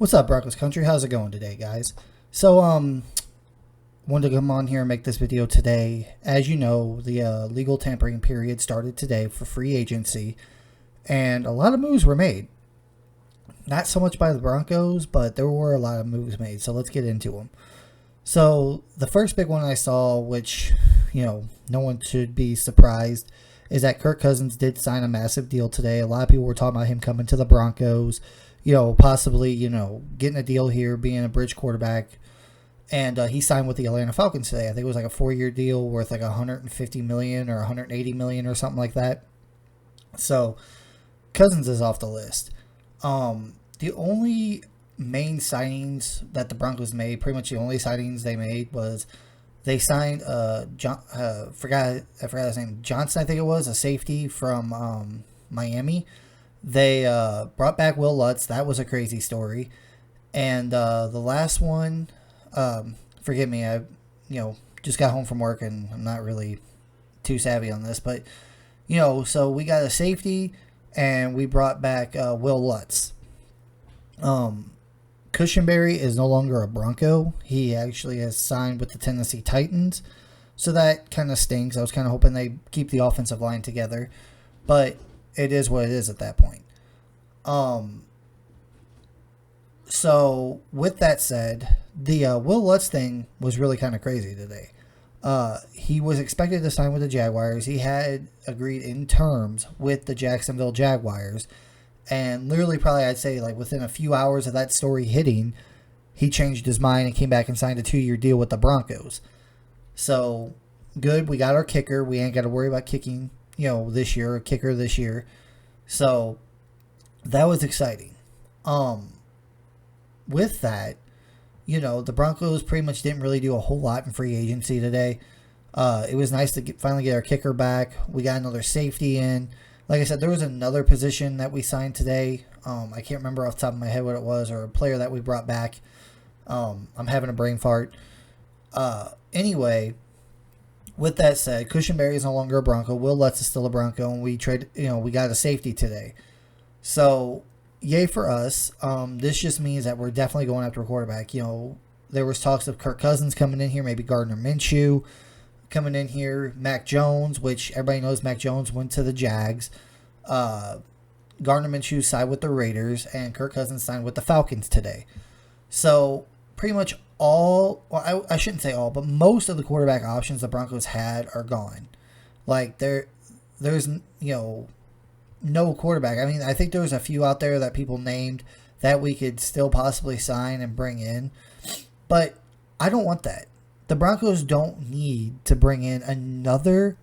What's up, Broncos Country? How's it going today, guys? Wanted to come on here and make this video today. As you know, the legal tampering period started today for free agency, and a lot of moves were made. Not so much by the Broncos, but there were a lot of moves made, so let's get into them. So, the first big one I saw, which, no one should be surprised, is that Kirk Cousins did sign a massive deal today. A lot of people were talking about him coming to the Broncos, possibly, getting a deal here, being a bridge quarterback. And he signed with the Atlanta Falcons today. I think it was like a 4-year deal worth like $150 million or $180 million or something like that. So, Cousins is off the list. The only main signings that the Broncos made, pretty much the only signings they made, was they signed I forgot his name, Johnson, I think it was, a safety from Miami. They brought back Will Lutz. That was a crazy story. And the last one, forgive me, I just got home from work and I'm not really too savvy on this, but so we got a safety and we brought back Will Lutz. Cushenberry is no longer a Bronco. He actually has signed with the Tennessee Titans, so that kind of stinks. I was kind of hoping they keep the offensive line together, but it is what it is at that point. So with that said, the Will Lutz thing was really kind of crazy today. He was expected to sign with the Jaguars. He had agreed in terms with the Jacksonville Jaguars. And literally probably I'd say like within a few hours of that story hitting, he changed his mind and came back and signed a 2-year deal with the Broncos. So good, we got our kicker. We ain't got to worry about kicking, this year, a kicker this year. So that was exciting. With that, the Broncos pretty much didn't really do a whole lot in free agency today. It was nice to finally get our kicker back. We got another safety in. Like I said, there was another position that we signed today. I can't remember off the top of my head what it was, or a player that we brought back. I'm having a brain fart. Anyway, with that said, Cushenberry is no longer a Bronco. Will Lutz is still a Bronco, and we got a safety today. So, yay for us. This just means that we're definitely going after a quarterback. There was talks of Kirk Cousins coming in here, maybe Gardner Minshew coming in here, Mac Jones, which everybody knows Mac Jones went to the Jags. Gardner Minshew signed with the Raiders, and Kirk Cousins signed with the Falcons today. So pretty much I shouldn't say all, but most of the quarterback options the Broncos had are gone. Like there's no quarterback. I mean, I think there was a few out there that people named that we could still possibly sign and bring in, but I don't want that. The Broncos don't need to bring in another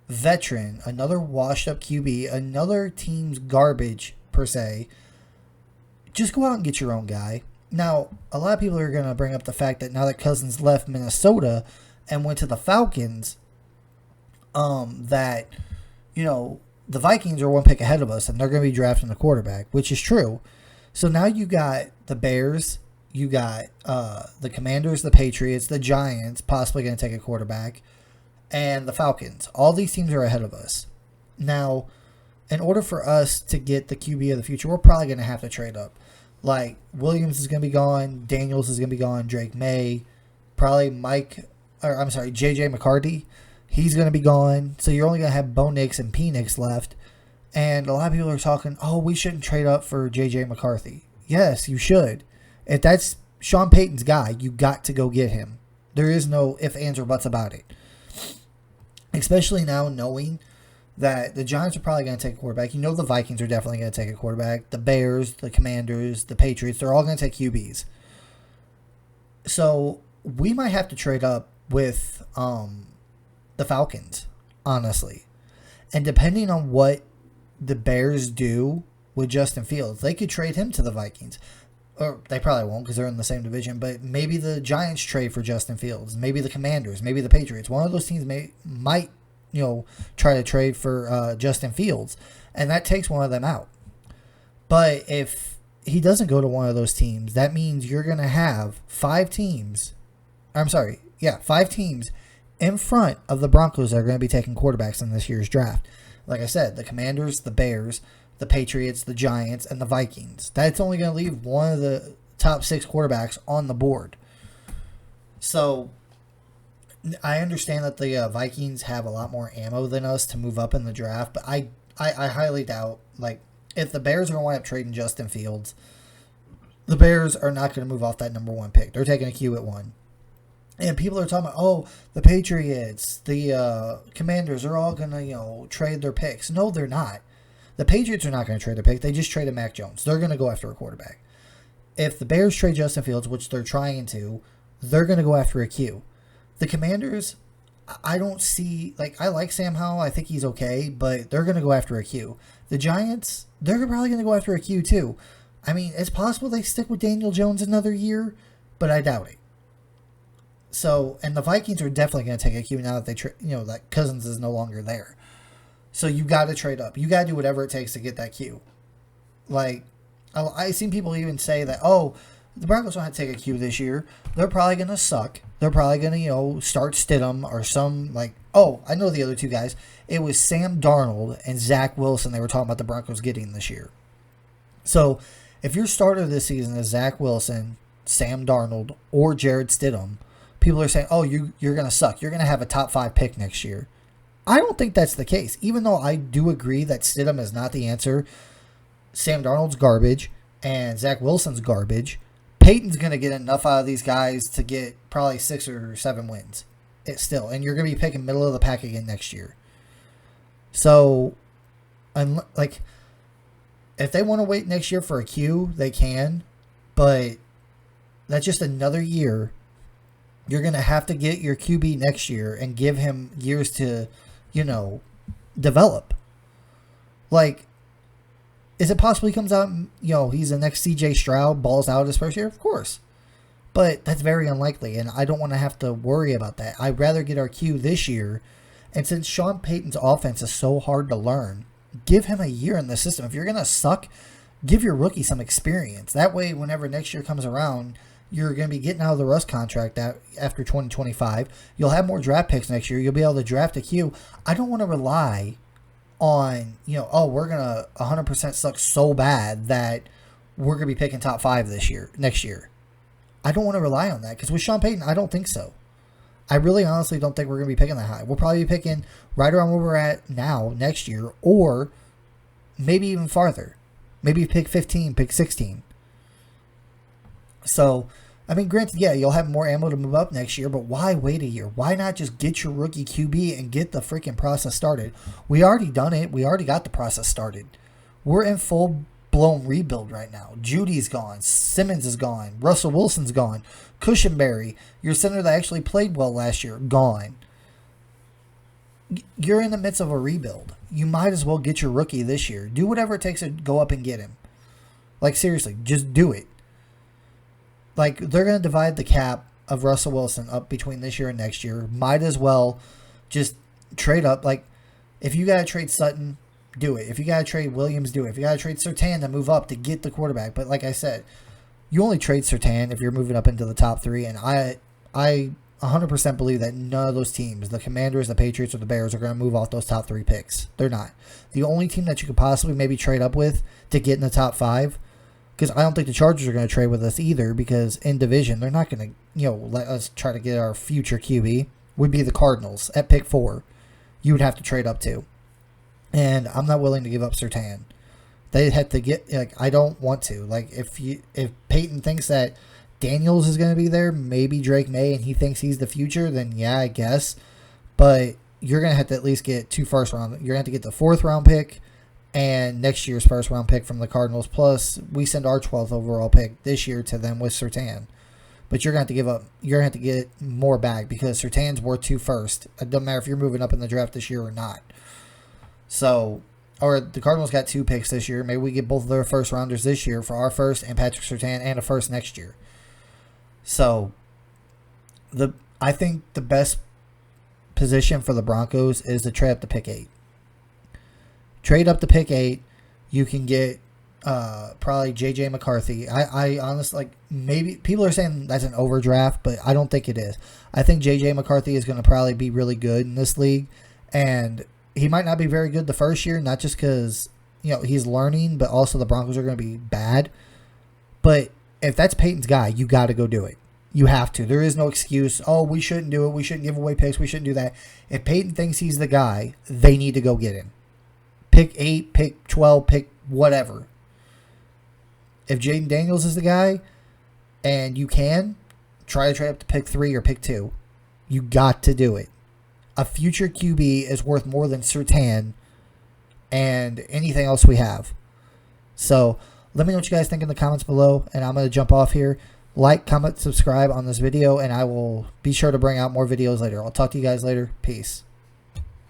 veteran, another washed-up QB, another team's garbage, per se. Just go out and get your own guy. Now, a lot of people are going to bring up the fact that now that Cousins left Minnesota and went to the Falcons, the Vikings are one pick ahead of us, and they're going to be drafting the quarterback, which is true. So now you got the Bears. You got the Commanders, the Patriots, the Giants, possibly going to take a quarterback, and the Falcons. All these teams are ahead of us. Now, in order for us to get the QB of the future, we're probably going to have to trade up. Like, Williams is going to be gone, Daniels is going to be gone, Drake May, probably J.J. McCarthy. He's going to be gone. So you're only going to have Bo Nix and P. Nix left. And a lot of people are talking, we shouldn't trade up for J.J. McCarthy. Yes, you should. If that's Sean Payton's guy, you got to go get him. There is no ifs, ands, or buts about it. Especially now knowing that the Giants are probably going to take a quarterback. The Vikings are definitely going to take a quarterback. The Bears, the Commanders, the Patriots, they're all going to take QBs. So we might have to trade up with the Falcons, honestly. And depending on what the Bears do with Justin Fields, they could trade him to the Vikings. Or they probably won't because they're in the same division, but maybe the Giants trade for Justin Fields, maybe the Commanders, maybe the Patriots. One of those teams might try to trade for Justin Fields, and that takes one of them out. But if he doesn't go to one of those teams, that means you're going to have 5 teams in front of the Broncos that are going to be taking quarterbacks in this year's draft. Like I said, the Commanders, the Bears, the Patriots, the Giants, and the Vikings. That's only going to leave one of the top 6 quarterbacks on the board. So I understand that the Vikings have a lot more ammo than us to move up in the draft, but I highly doubt, like, if the Bears are going to wind up trading Justin Fields, the Bears are not going to move off that number 1 pick. They're taking a Q at 1. And people are talking about, oh, the Patriots, the Commanders are all going to, trade their picks. No, they're not. The Patriots are not going to trade their pick. They just traded Mac Jones. They're going to go after a quarterback. If the Bears trade Justin Fields, which they're trying to, they're going to go after a Q. The Commanders, I don't see, like, I like Sam Howell. I think he's okay, but they're going to go after a Q. The Giants, they're probably going to go after a Q too. I mean, it's possible they stick with Daniel Jones another year, but I doubt it. So, and the Vikings are definitely going to take a Q now that that Cousins is no longer there. So you got to trade up. You got to do whatever it takes to get that Q. Like, I've seen people even say that, oh, the Broncos don't have to take a Q this year. They're probably going to suck. They're probably going to, start Stidham or some, like, oh, I know the other 2 guys. It was Sam Darnold and Zach Wilson they were talking about the Broncos getting this year. So, if your starter this season is Zach Wilson, Sam Darnold, or Jared Stidham, people are saying, oh, you're going to suck. You're going to have a top 5 pick next year. I don't think that's the case. Even though I do agree that Stidham is not the answer, Sam Darnold's garbage, and Zach Wilson's garbage. Peyton's going to get enough out of these guys to get probably 6 or 7 wins. Still, and you're going to be picking middle of the pack again next year. So, like, if they want to wait next year for a Q, they can, but that's just another year. You're going to have to get your QB next year and give him years to, develop. Like, is it possible he comes out and, he's the next CJ Stroud, balls out his first year? Of course. But that's very unlikely, and I don't want to have to worry about that. I'd rather get our Q this year, and since Sean Payton's offense is so hard to learn, give him a year in the system. If you're going to suck, give your rookie some experience. That way, whenever next year comes around, you're going to be getting out of the Russ contract after 2025. You'll have more draft picks next year. You'll be able to draft a Q. I don't want to rely on, we're going to 100% suck so bad that we're going to be picking top 5 next year. I don't want to rely on that because with Sean Payton, I don't think so. I really honestly don't think we're going to be picking that high. We'll probably be picking right around where we're at now next year, or maybe even farther. Maybe pick 15, pick 16. So, I mean, granted, yeah, you'll have more ammo to move up next year, but why wait a year? Why not just get your rookie QB and get the freaking process started? We already done it. We already got the process started. We're in full-blown rebuild right now. Judy's gone. Simmons is gone. Russell Wilson's gone. Cushenberry, your center that actually played well last year, gone. You're in the midst of a rebuild. You might as well get your rookie this year. Do whatever it takes to go up and get him. Like, seriously, just do it. Like, they're going to divide the cap of Russell Wilson up between this year and next year. Might as well just trade up. Like, if you got to trade Sutton, do it. If you got to trade Williams, do it. If you got to trade Surtain to move up to get the quarterback. But like I said, you only trade Surtain if you're moving up into the top 3. And I 100% believe that none of those teams, the Commanders, the Patriots, or the Bears, are going to move off those top 3 picks. They're not. The only team that you could possibly maybe trade up with to get in the top 5, because I don't think the Chargers are going to trade with us either, because in division, they're not going to, let us try to get our future QB, would be the Cardinals at pick 4. You would have to trade up to. And I'm not willing to give up Surtain. They'd have to get, I don't want to. Like, if Peyton thinks that Daniels is going to be there, maybe Drake May, and he thinks he's the future, then yeah, I guess. But you're going to have to at least get 2 first round. You're going to have to get the 4th round pick and next year's first round pick from the Cardinals. Plus, we send our 12th overall pick this year to them with Surtain. But you're going to have to give up. You're going to have to get more back because Surtain's worth 2 first. It doesn't matter if you're moving up in the draft this year or not. So, or the Cardinals got 2 picks this year. Maybe we get both of their first rounders this year for our first and Patrick Surtain and a first next year. So, I think the best position for the Broncos is to trade up to pick 8. Trade up to pick 8. You can get probably J.J. McCarthy. I honestly, maybe people are saying that's an overdraft, but I don't think it is. I think J.J. McCarthy is going to probably be really good in this league, and he might not be very good the first year, not just because he's learning, but also the Broncos are going to be bad. But if that's Peyton's guy, you got to go do it. You have to. There is no excuse. Oh, we shouldn't do it. We shouldn't give away picks. We shouldn't do that. If Peyton thinks he's the guy, they need to go get him. Pick 8, pick 12, pick whatever. If Jaden Daniels is the guy and you can, try to trade up to pick 3 or pick 2. You got to do it. A future QB is worth more than Surtain and anything else we have. So let me know what you guys think in the comments below, and I'm going to jump off here. Like, comment, subscribe on this video, and I will be sure to bring out more videos later. I'll talk to you guys later. Peace.